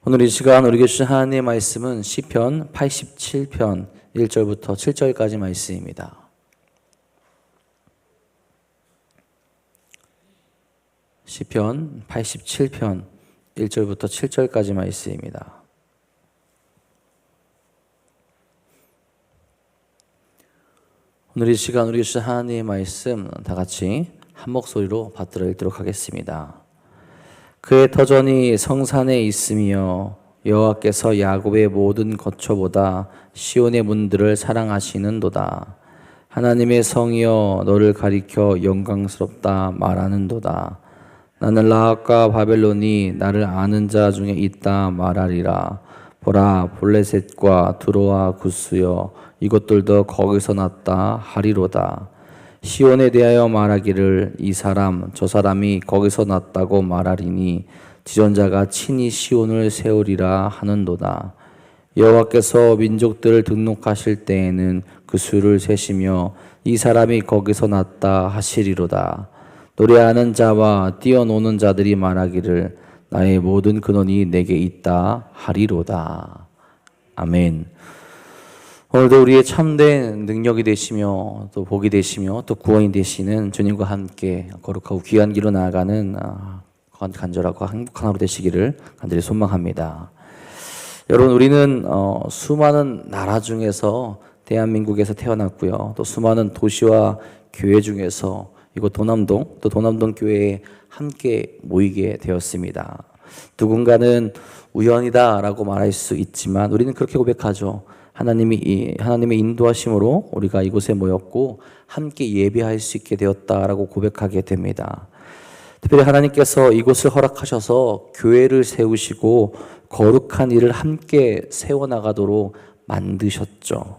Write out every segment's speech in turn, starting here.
오늘 이 시간 우리에게 주신 하나님의 말씀은 시편 87편 1절부터 7절까지 말씀입니다. 시편 87편 1절부터 7절까지 말씀입니다. 오늘 이 시간 우리에게 주신 하나님의 말씀 다 같이 한 목소리로 받들어 읽도록 하겠습니다. 그의 터전이 성산에 있으며 여호와께서 야곱의 모든 거처보다 시온의 문들을 사랑하시는도다. 하나님의 성이여 너를 가리켜 영광스럽다 말하는도다. 나는 라합과 바벨론이 나를 아는 자 중에 있다 말하리라. 보라 볼레셋과 두로와 구스여 이것들도 거기서 났다 하리로다. 시온에 대하여 말하기를 이 사람 저 사람이 거기서 났다고 말하리니 지존자가 친히 시온을 세우리라 하는도다. 여호와께서 민족들을 등록하실 때에는 그 수를 세시며 이 사람이 거기서 났다 하시리로다. 노래하는 자와 뛰어노는 자들이 말하기를 나의 모든 근원이 내게 있다 하리로다. 아멘. 오늘도 우리의 참된 능력이 되시며 또 복이 되시며 또 구원이 되시는 주님과 함께 거룩하고 귀한 길로 나아가는 간절하고 행복한 하루 되시기를 간절히 소망합니다. 여러분, 우리는 수많은 나라 중에서 대한민국에서 태어났고요. 또 수많은 도시와 교회 중에서 이곳 도남동 또 도남동 교회에 함께 모이게 되었습니다. 누군가는 우연이다라고 말할 수 있지만 우리는 그렇게 고백하죠. 하나님의 인도하심으로 우리가 이곳에 모였고 함께 예배할 수 있게 되었다라고 고백하게 됩니다. 특별히 하나님께서 이곳을 허락하셔서 교회를 세우시고 거룩한 일을 함께 세워나가도록 만드셨죠.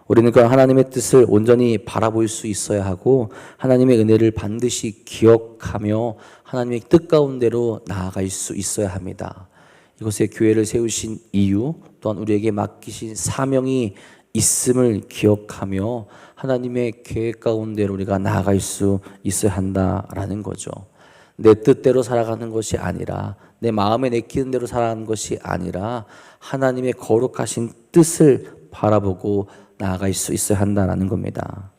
우리는 그 하나님의 뜻을 온전히 바라볼 수 있어야 하고 하나님의 은혜를 반드시 기억하며 하나님의 뜻 가운데로 나아갈 수 있어야 합니다. 이곳에 교회를 세우신 이유 또한 우리에게 맡기신 사명이 있음을 기억하며 하나님의 계획 가운데로 우리가 나아갈 수 있어야 한다라는 거죠. 내 뜻대로 살아가는 것이 아니라 내 마음에 내키는 대로 살아가는 것이 아니라 하나님의 거룩하신 뜻을 바라보고 나아갈 수 있어야 한다라는 겁니다.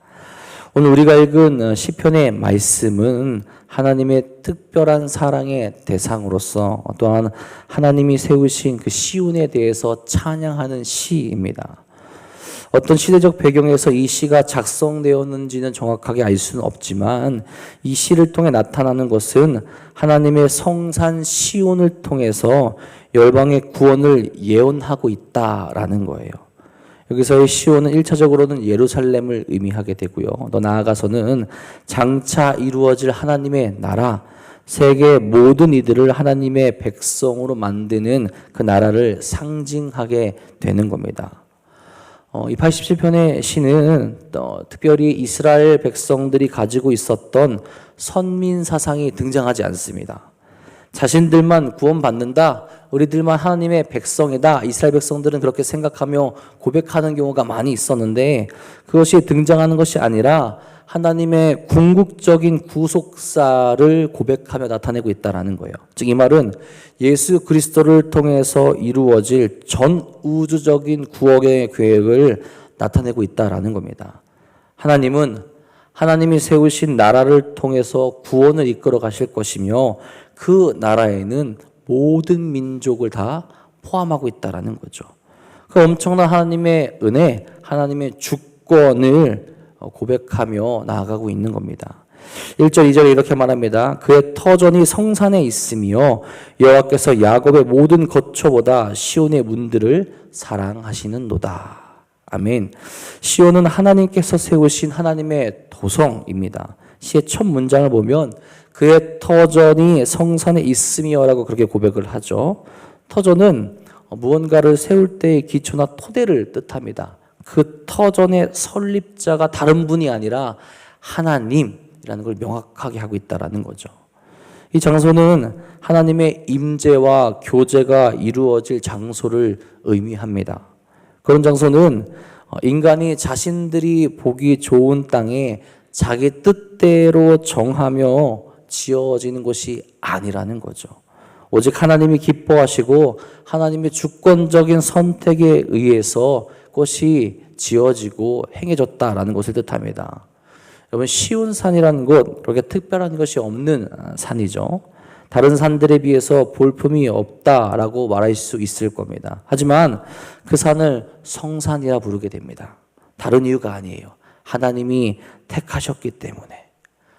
오늘 우리가 읽은 시편의 말씀은 하나님의 특별한 사랑의 대상으로서 또한 하나님이 세우신 그 시온에 대해서 찬양하는 시입니다. 어떤 시대적 배경에서 이 시가 작성되었는지는 정확하게 알 수는 없지만 이 시를 통해 나타나는 것은 하나님의 성산 시온을 통해서 열방의 구원을 예언하고 있다라는 거예요. 여기서의 시온은 1차적으로는 예루살렘을 의미하게 되고요. 더 나아가서는 장차 이루어질 하나님의 나라, 세계 모든 이들을 하나님의 백성으로 만드는 그 나라를 상징하게 되는 겁니다. 이 87편의 시는 특별히 이스라엘 백성들이 가지고 있었던 선민 사상이 등장하지 않습니다. 자신들만 구원받는다, 우리들만 하나님의 백성이다, 이스라엘 백성들은 그렇게 생각하며 고백하는 경우가 많이 있었는데 그것이 등장하는 것이 아니라 하나님의 궁극적인 구속사를 고백하며 나타내고 있다는 거예요. 즉 이 말은 예수 그리스도를 통해서 이루어질 전 우주적인 구원의 계획을 나타내고 있다는 겁니다. 하나님은 하나님이 세우신 나라를 통해서 구원을 이끌어 가실 것이며 그 나라에는 모든 민족을 다 포함하고 있다는 거죠. 그 엄청난 하나님의 은혜, 하나님의 주권을 고백하며 나아가고 있는 겁니다. 1절, 2절에 이렇게 말합니다. 그의 터전이 성산에 있으며 여호와께서 야곱의 모든 거처보다 시온의 문들을 사랑하시는도다. 아멘. 시온은 하나님께서 세우신 하나님의 도성입니다. 시의 첫 문장을 보면 그의 터전이 성산에 있으며라고 그렇게 고백을 하죠. 터전은 무언가를 세울 때의 기초나 토대를 뜻합니다. 그 터전의 설립자가 다른 분이 아니라 하나님이라는 걸 명확하게 하고 있다는 거죠. 이 장소는 하나님의 임재와 교제가 이루어질 장소를 의미합니다. 그런 장소는 인간이 자신들이 보기 좋은 땅에 자기 뜻대로 정하며 지어지는 것이 아니라는 거죠. 오직 하나님이 기뻐하시고 하나님의 주권적인 선택에 의해서 꽃이 지어지고 행해졌다라는 것을 뜻합니다. 여러분, 시온산이라는 곳, 그렇게 특별한 것이 없는 산이죠. 다른 산들에 비해서 볼품이 없다라고 말할 수 있을 겁니다. 하지만 그 산을 성산이라 부르게 됩니다. 다른 이유가 아니에요. 하나님이 택하셨기 때문에,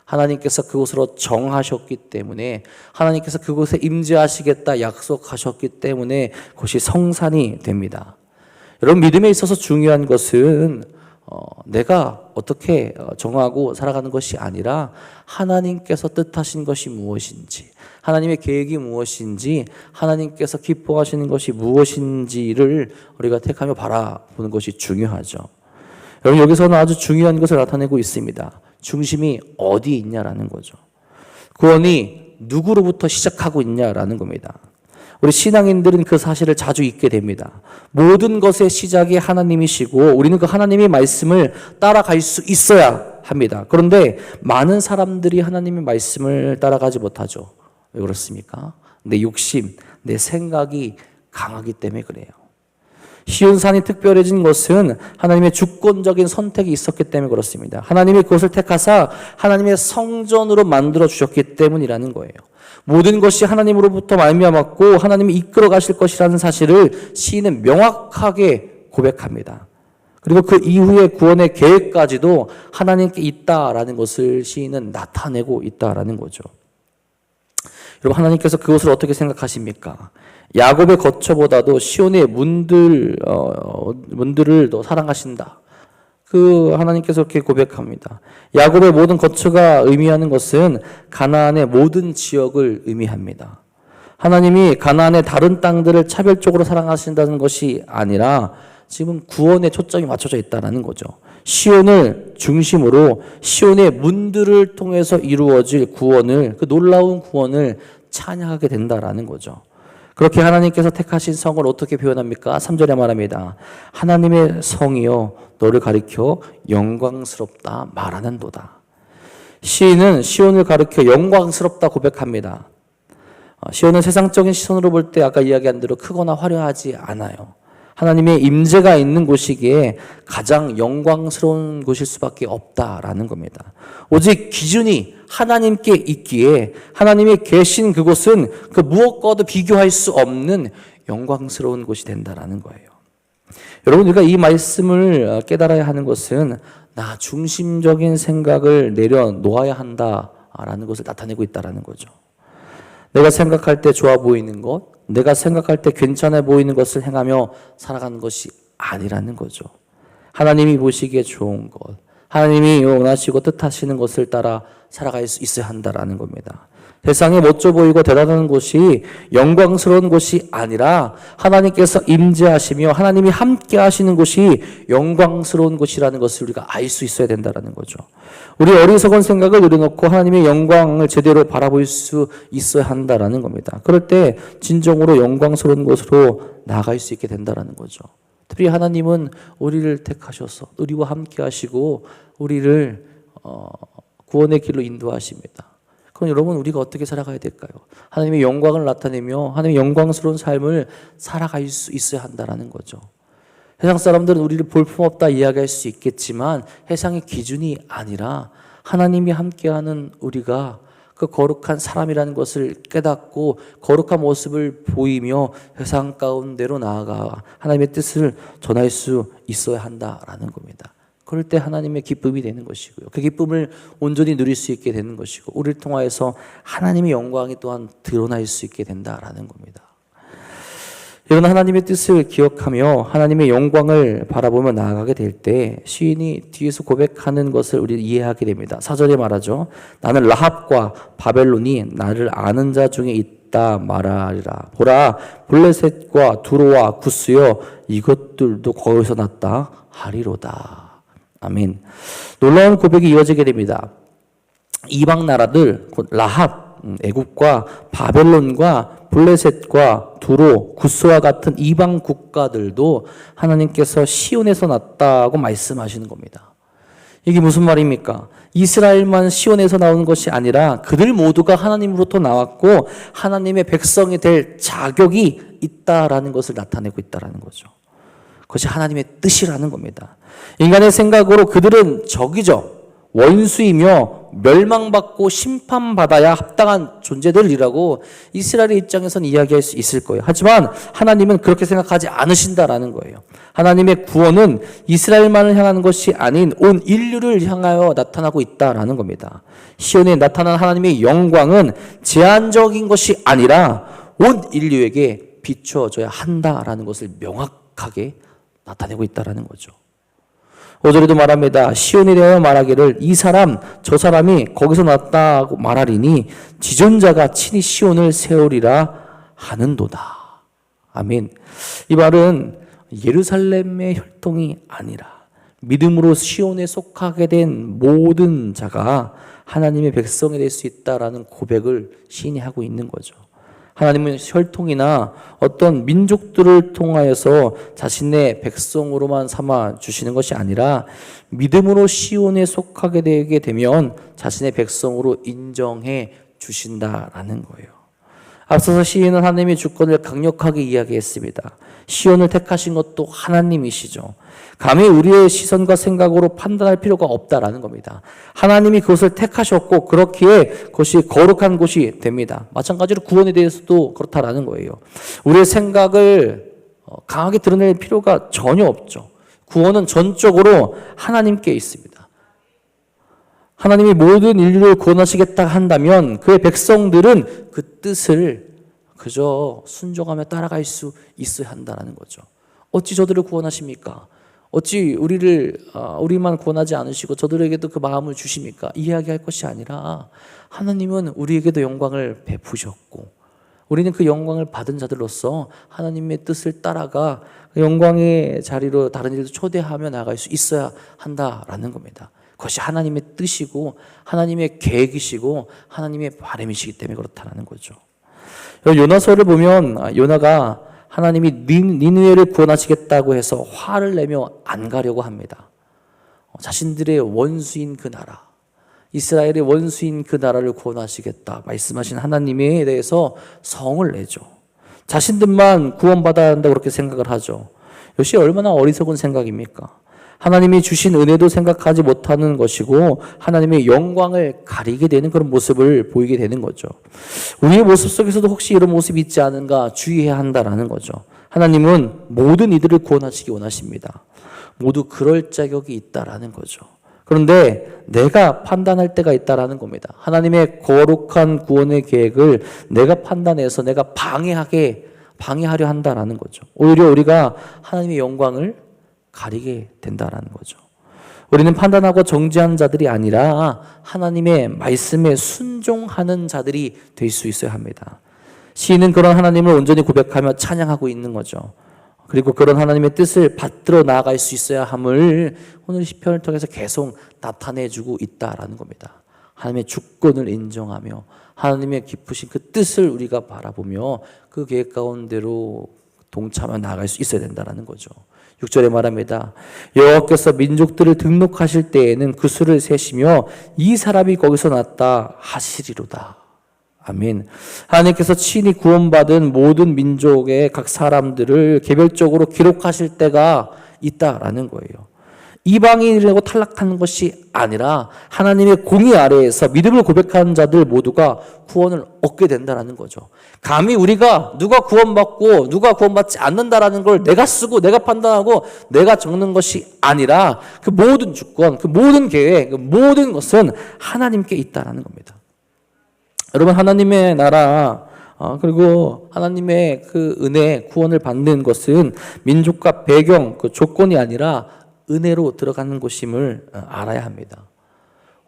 하나님께서 그곳으로 정하셨기 때문에, 하나님께서 그곳에 임재하시겠다 약속하셨기 때문에 그것이 성산이 됩니다. 여러분, 믿음에 있어서 중요한 것은 내가 어떻게 정하고 살아가는 것이 아니라 하나님께서 뜻하신 것이 무엇인지, 하나님의 계획이 무엇인지, 하나님께서 기뻐하시는 것이 무엇인지를 우리가 택하며 바라보는 것이 중요하죠. 여러분, 여기서는 아주 중요한 것을 나타내고 있습니다. 중심이 어디 있냐라는 거죠. 구원이 누구로부터 시작하고 있냐라는 겁니다. 우리 신앙인들은 그 사실을 자주 잊게 됩니다. 모든 것의 시작이 하나님이시고 우리는 그 하나님의 말씀을 따라갈 수 있어야 합니다. 그런데 많은 사람들이 하나님의 말씀을 따라가지 못하죠. 왜 그렇습니까? 내 욕심, 내 생각이 강하기 때문에 그래요. 시온산이 특별해진 것은 하나님의 주권적인 선택이 있었기 때문에 그렇습니다. 하나님이 그것을 택하사 하나님의 성전으로 만들어 주셨기 때문이라는 거예요. 모든 것이 하나님으로부터 말미암았고 하나님이 이끌어 가실 것이라는 사실을 시인은 명확하게 고백합니다. 그리고 그 이후의 구원의 계획까지도 하나님께 있다라는 것을 시인은 나타내고 있다라는 거죠. 여러분, 하나님께서 그것을 어떻게 생각하십니까? 야곱의 거처보다도 시온의 문들을 더 사랑하신다. 그 하나님께서 그렇게 고백합니다. 야곱의 모든 거처가 의미하는 것은 가나안의 모든 지역을 의미합니다. 하나님이 가나안의 다른 땅들을 차별적으로 사랑하신다는 것이 아니라 지금 구원에 초점이 맞춰져 있다는 거죠. 시온을 중심으로 시온의 문들을 통해서 이루어질 구원을, 그 놀라운 구원을 찬양하게 된다라는 거죠. 그렇게 하나님께서 택하신 성을 어떻게 표현합니까? 3절에 말합니다. 하나님의 성이여 너를 가리켜 영광스럽다 말하는도다. 시인은 시온을 가리켜 영광스럽다 고백합니다. 시온은 세상적인 시선으로 볼 때 아까 이야기한 대로 크거나 화려하지 않아요. 하나님의 임재가 있는 곳이기에 가장 영광스러운 곳일 수밖에 없다라는 겁니다. 오직 기준이 하나님께 있기에 하나님이 계신 그곳은 그 무엇과도 비교할 수 없는 영광스러운 곳이 된다라는 거예요. 여러분, 우리가 이 말씀을 깨달아야 하는 것은 나 중심적인 생각을 내려놓아야 한다라는 것을 나타내고 있다라는 거죠. 내가 생각할 때 좋아 보이는 것, 내가 생각할 때 괜찮아 보이는 것을 행하며 살아가는 것이 아니라는 거죠. 하나님이 보시기에 좋은 것, 하나님이 원하시고 뜻하시는 것을 따라 살아갈 수 있어야 한다라는 겁니다. 세상에 멋져 보이고 대단한 곳이 영광스러운 곳이 아니라 하나님께서 임재하시며 하나님이 함께 하시는 곳이 영광스러운 곳이라는 것을 우리가 알 수 있어야 된다는 거죠. 우리 어리석은 생각을 내려놓고 하나님의 영광을 제대로 바라볼 수 있어야 한다는 겁니다. 그럴 때 진정으로 영광스러운 곳으로 나아갈 수 있게 된다는 거죠. 특히 하나님은 우리를 택하셔서 우리와 함께 하시고 우리를 구원의 길로 인도하십니다. 그럼 여러분, 우리가 어떻게 살아가야 될까요? 하나님의 영광을 나타내며 하나님의 영광스러운 삶을 살아갈 수 있어야 한다는 거죠. 세상 사람들은 우리를 볼품없다 이야기할 수 있겠지만 세상의 기준이 아니라 하나님이 함께하는 우리가 그 거룩한 사람이라는 것을 깨닫고 거룩한 모습을 보이며 세상 가운데로 나아가 하나님의 뜻을 전할 수 있어야 한다라는 겁니다. 그럴 때 하나님의 기쁨이 되는 것이고요. 그 기쁨을 온전히 누릴 수 있게 되는 것이고 우리를 통하여서 하나님의 영광이 또한 드러날 수 있게 된다라는 겁니다. 이런 하나님의 뜻을 기억하며 하나님의 영광을 바라보며 나아가게 될 때 시인이 뒤에서 고백하는 것을 우리 이해하게 됩니다. 4절에 말하죠. 나는 라합과 바벨론이 나를 아는 자 중에 있다 말하리라. 보라, 블레셋과 두로와 구스여 이것들도 거기서 났다 하리로다. 아멘. 놀라운 고백이 이어지게 됩니다. 이방 나라들, 곧 라합, 애굽과 바벨론과 블레셋과 두로, 구스와 같은 이방 국가들도 하나님께서 시온에서 났다고 말씀하시는 겁니다. 이게 무슨 말입니까? 이스라엘만 시온에서 나오는 것이 아니라 그들 모두가 하나님으로부터 나왔고 하나님의 백성이 될 자격이 있다라는 것을 나타내고 있다라는 거죠. 그것이 하나님의 뜻이라는 겁니다. 인간의 생각으로 그들은 적이죠. 원수이며 멸망받고 심판받아야 합당한 존재들이라고 이스라엘의 입장에서는 이야기할 수 있을 거예요. 하지만 하나님은 그렇게 생각하지 않으신다라는 거예요. 하나님의 구원은 이스라엘만을 향하는 것이 아닌 온 인류를 향하여 나타나고 있다라는 겁니다. 시온에 나타난 하나님의 영광은 제한적인 것이 아니라 온 인류에게 비추어져야 한다라는 것을 명확하게 나타내고 있다라는 거죠. 5절에도 말합니다. 시온에 대하여 말하기를 이 사람 저 사람이 거기서 났다고 말하리니 지존자가 친히 시온을 세우리라 하는도다. 아멘. 이 말은 예루살렘의 혈통이 아니라 믿음으로 시온에 속하게 된 모든 자가 하나님의 백성이 될 수 있다라는 고백을 시인이 하고 있는 거죠. 하나님은 혈통이나 어떤 민족들을 통하여서 자신의 백성으로만 삼아 주시는 것이 아니라 믿음으로 시온에 속하게 되게 되면 자신의 백성으로 인정해 주신다라는 거예요. 앞서서 시인은 하나님의 주권을 강력하게 이야기했습니다. 시온을 택하신 것도 하나님이시죠. 감히 우리의 시선과 생각으로 판단할 필요가 없다라는 겁니다. 하나님이 그것을 택하셨고 그렇기에 그것이 거룩한 곳이 됩니다. 마찬가지로 구원에 대해서도 그렇다라는 거예요. 우리의 생각을 강하게 드러낼 필요가 전혀 없죠. 구원은 전적으로 하나님께 있습니다. 하나님이 모든 인류를 구원하시겠다 한다면 그의 백성들은 그 뜻을 그저 순종하며 따라갈 수 있어야 한다는 거죠. 어찌 저들을 구원하십니까? 어찌 우리만 구원하지 않으시고 저들에게도 그 마음을 주십니까? 이야기할 것이 아니라 하나님은 우리에게도 영광을 베푸셨고 우리는 그 영광을 받은 자들로서 하나님의 뜻을 따라가 영광의 자리로 다른 일도 초대하며 나아갈 수 있어야 한다라는 겁니다. 그것이 하나님의 뜻이고 하나님의 계획이시고 하나님의 바람이시기 때문에 그렇다는 거죠. 요나서를 보면 요나가 하나님이 니느웨를 구원하시겠다고 해서 화를 내며 안 가려고 합니다. 자신들의 원수인 그 나라, 이스라엘의 원수인 그 나라를 구원하시겠다 말씀하신 하나님에 대해서 성을 내죠. 자신들만 구원받아야 한다고 그렇게 생각을 하죠. 이것이 얼마나 어리석은 생각입니까? 하나님이 주신 은혜도 생각하지 못하는 것이고 하나님의 영광을 가리게 되는 그런 모습을 보이게 되는 거죠. 우리의 모습 속에서도 혹시 이런 모습이 있지 않은가 주의해야 한다라는 거죠. 하나님은 모든 이들을 구원하시기 원하십니다. 모두 그럴 자격이 있다라는 거죠. 그런데 내가 판단할 때가 있다라는 겁니다. 하나님의 거룩한 구원의 계획을 내가 판단해서 내가 방해하려 한다라는 거죠. 오히려 우리가 하나님의 영광을 가리게 된다라는 거죠. 우리는 판단하고 정죄하는 자들이 아니라 하나님의 말씀에 순종하는 자들이 될 수 있어야 합니다. 시인은 그런 하나님을 온전히 고백하며 찬양하고 있는 거죠. 그리고 그런 하나님의 뜻을 받들어 나아갈 수 있어야 함을 오늘 시편을 통해서 계속 나타내주고 있다라는 겁니다. 하나님의 주권을 인정하며 하나님의 깊으신 그 뜻을 우리가 바라보며 그 계획 가운데로 동참해 나아갈 수 있어야 된다는 거죠. 6절에 말합니다. 여호와께서 민족들을 등록하실 때에는 그 수를 세시며 이 사람이 거기서 났다 하시리로다. 아멘. 하나님께서 친히 구원받은 모든 민족의 각 사람들을 개별적으로 기록하실 때가 있다라는 거예요. 이방인이라고 탈락하는 것이 아니라 하나님의 공의 아래에서 믿음을 고백하는 자들 모두가 구원을 얻게 된다는 거죠. 감히 우리가 누가 구원받고 누가 구원받지 않는다라는 걸 내가 쓰고 내가 판단하고 내가 적는 것이 아니라 그 모든 주권, 그 모든 계획, 그 모든 것은 하나님께 있다라는 겁니다. 여러분, 하나님의 나라 그리고 하나님의 그 은혜, 구원을 받는 것은 민족과 배경, 그 조건이 아니라 은혜로 들어가는 것임을 알아야 합니다.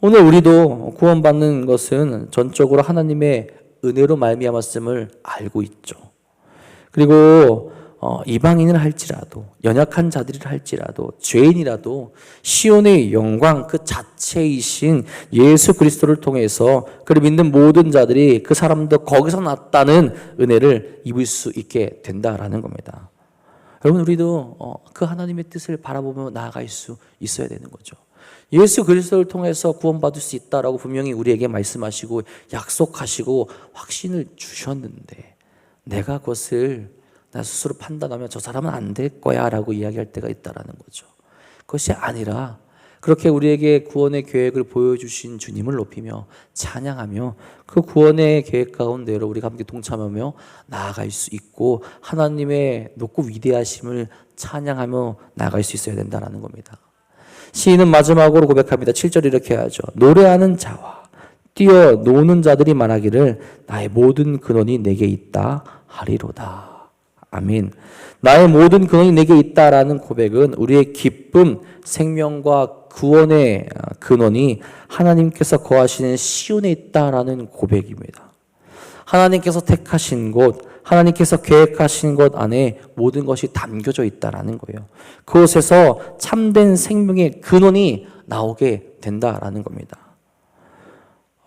오늘 우리도 구원받는 것은 전적으로 하나님의 은혜로 말미암았음을 알고 있죠. 그리고 이방인을 할지라도 연약한 자들이라 할지라도 죄인이라도 시온의 영광 그 자체이신 예수 그리스도를 통해서 그를 믿는 모든 자들이 그 사람도 거기서 났다는 은혜를 입을 수 있게 된다라는 겁니다. 여러분, 우리도 그 하나님의 뜻을 바라보며 나아갈 수 있어야 되는 거죠. 예수 그리스도를 통해서 구원받을 수 있다라고 분명히 우리에게 말씀하시고 약속하시고 확신을 주셨는데 내가 그것을 나 스스로 판단하면 저 사람은 안 될 거야 라고 이야기할 때가 있다라는 거죠. 그것이 아니라 그렇게 우리에게 구원의 계획을 보여주신 주님을 높이며 찬양하며 그 구원의 계획 가운데로 우리가 함께 동참하며 나아갈 수 있고 하나님의 높고 위대하심을 찬양하며 나아갈 수 있어야 된다는 겁니다. 시인은 마지막으로 고백합니다. 7절 이렇게 하죠. 노래하는 자와 뛰어 노는 자들이 말하기를 나의 모든 근원이 내게 있다 하리로다. 아멘. 나의 모든 근원이 내게 있다라는 고백은 우리의 기쁨, 생명과 구원의 근원이 하나님께서 거하시는 시온에 있다라는 고백입니다. 하나님께서 택하신 곳, 하나님께서 계획하신 것 안에 모든 것이 담겨져 있다라는 거예요. 그곳에서 참된 생명의 근원이 나오게 된다라는 겁니다.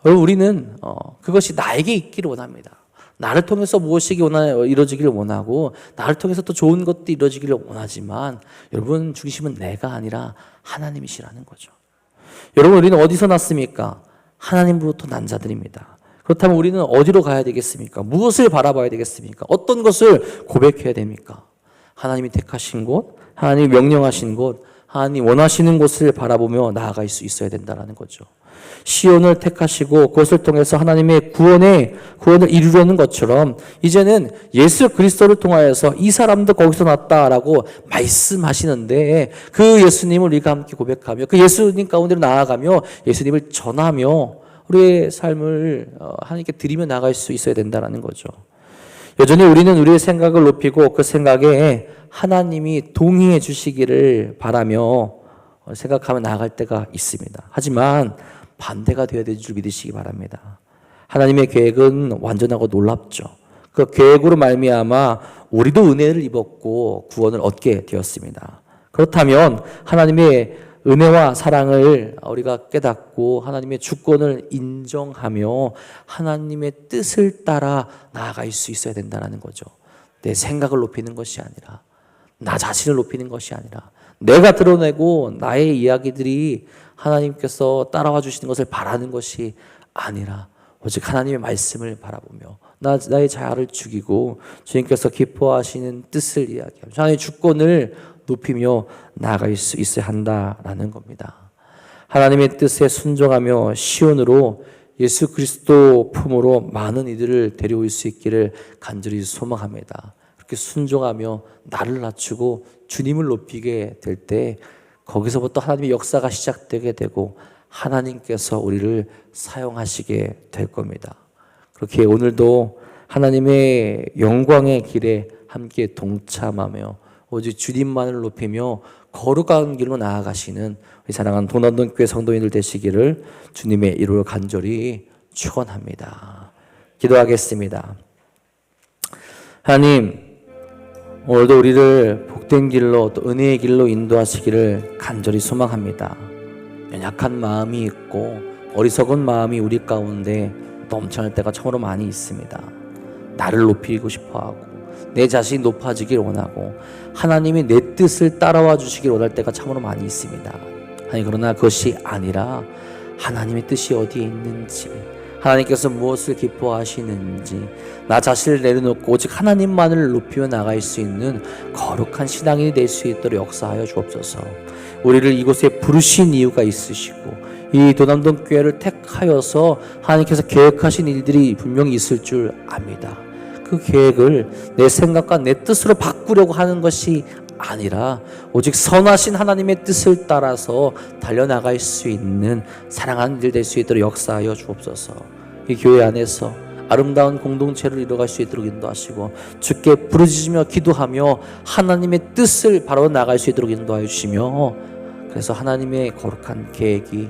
우리는 그것이 나에게 있기를 원합니다. 나를 통해서 무엇이 이루어지기를 원하고 나를 통해서 또 좋은 것도 이루어지기를 원하지만 여러분 중심은 내가 아니라 하나님이시라는 거죠. 여러분 우리는 어디서 났습니까? 하나님으로부터 난 자들입니다. 그렇다면 우리는 어디로 가야 되겠습니까? 무엇을 바라봐야 되겠습니까? 어떤 것을 고백해야 됩니까? 하나님이 택하신 곳, 하나님이 명령하신 곳, 하나님 원하시는 곳을 바라보며 나아갈 수 있어야 된다는 거죠. 시온을 택하시고 그것을 통해서 하나님의 구원을 이루려는 것처럼 이제는 예수 그리스도를 통하여서 이 사람도 거기서 났다라고 말씀하시는데 그 예수님을 우리가 함께 고백하며 그 예수님 가운데로 나아가며 예수님을 전하며 우리의 삶을 하나님께 드리며 나갈 수 있어야 된다는 거죠. 여전히 우리는 우리의 생각을 높이고 그 생각에 하나님이 동의해 주시기를 바라며 생각하며 나아갈 때가 있습니다. 하지만 반대가 되어야 될 줄 믿으시기 바랍니다. 하나님의 계획은 완전하고 놀랍죠. 그 계획으로 말미암아 우리도 은혜를 입었고 구원을 얻게 되었습니다. 그렇다면 하나님의 은혜와 사랑을 우리가 깨닫고 하나님의 주권을 인정하며 하나님의 뜻을 따라 나아갈 수 있어야 된다는 거죠. 내 생각을 높이는 것이 아니라 나 자신을 높이는 것이 아니라 내가 드러내고 나의 이야기들이 하나님께서 따라와 주시는 것을 바라는 것이 아니라 오직 하나님의 말씀을 바라보며 나의 자아를 죽이고 주님께서 기뻐하시는 뜻을 이야기하며 하나님의 주권을 높이며 나아갈 수 있어야 한다라는 겁니다. 하나님의 뜻에 순종하며 시온으로 예수 그리스도 품으로 많은 이들을 데려올 수 있기를 간절히 소망합니다. 그렇게 순종하며 나를 낮추고 주님을 높이게 될 때 거기서부터 하나님의 역사가 시작되게 되고 하나님께서 우리를 사용하시게 될 겁니다. 그렇게 오늘도 하나님의 영광의 길에 함께 동참하며 오직 주님만을 높이며 거룩한 길로 나아가시는 우리 사랑하는 도남동교회 성도인들 되시기를 주님의 이름으로 간절히 축원합니다. 기도하겠습니다. 하나님, 오늘도 우리를 복된 길로 또 은혜의 길로 인도하시기를 간절히 소망합니다. 연약한 마음이 있고 어리석은 마음이 우리 가운데 넘쳐날 때가 참으로 많이 있습니다. 나를 높이고 싶어하고 내 자신이 높아지길 원하고 하나님이 내 뜻을 따라와 주시길 원할 때가 참으로 많이 있습니다. 아니 그러나 그것이 아니라 하나님의 뜻이 어디에 있는지 하나님께서 무엇을 기뻐하시는지 나 자신을 내려놓고 오직 하나님만을 높이며 나갈 수 있는 거룩한 신앙인이 될 수 있도록 역사하여 주옵소서. 우리를 이곳에 부르신 이유가 있으시고 이 도남동 교회를 택하여서 하나님께서 계획하신 일들이 분명히 있을 줄 압니다. 그 계획을 내 생각과 내 뜻으로 바꾸려고 하는 것이 아니라 오직 선하신 하나님의 뜻을 따라서 달려나갈 수 있는 사랑하는 일 될 수 있도록 역사하여 주옵소서. 이 교회 안에서 아름다운 공동체를 이뤄갈 수 있도록 인도하시고 주께 부르짖으며 기도하며 하나님의 뜻을 바로 나갈 수 있도록 인도하여 주시며 그래서 하나님의 거룩한 계획이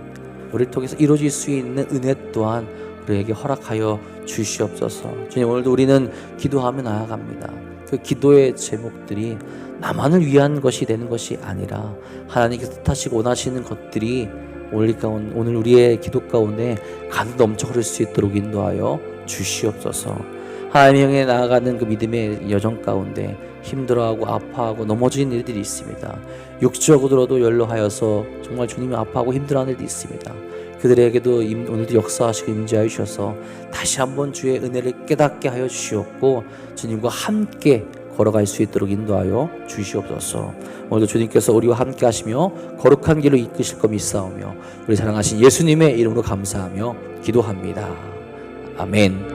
우리를 통해서 이루어질 수 있는 은혜 또한 우리에게 허락하여 주시옵소서. 주님, 오늘도 우리는 기도하며 나아갑니다. 그 기도의 제목들이 나만을 위한 것이 되는 것이 아니라 하나님께서 뜻하시고 원하시는 것들이 오늘 우리의 기도 가운데 가득 넘쳐 흐를 수 있도록 인도하여 주시옵소서. 하나님 향해 나아가는 그 믿음의 여정 가운데 힘들어하고 아파하고 넘어지는 일들이 있습니다. 육적으로도 연로하여서 정말 주님이 아파하고 힘들어하는 일이 있습니다. 그들에게도 오늘도 역사하시고 임재하여 주셔서 다시 한번 주의 은혜를 깨닫게 하여 주시옵고 주님과 함께 걸어갈 수 있도록 인도하여 주시옵소서. 오늘도 주님께서 우리와 함께 하시며 거룩한 길로 이끄실 것 믿사오며 우리 사랑하신 예수님의 이름으로 감사하며 기도합니다. 아멘.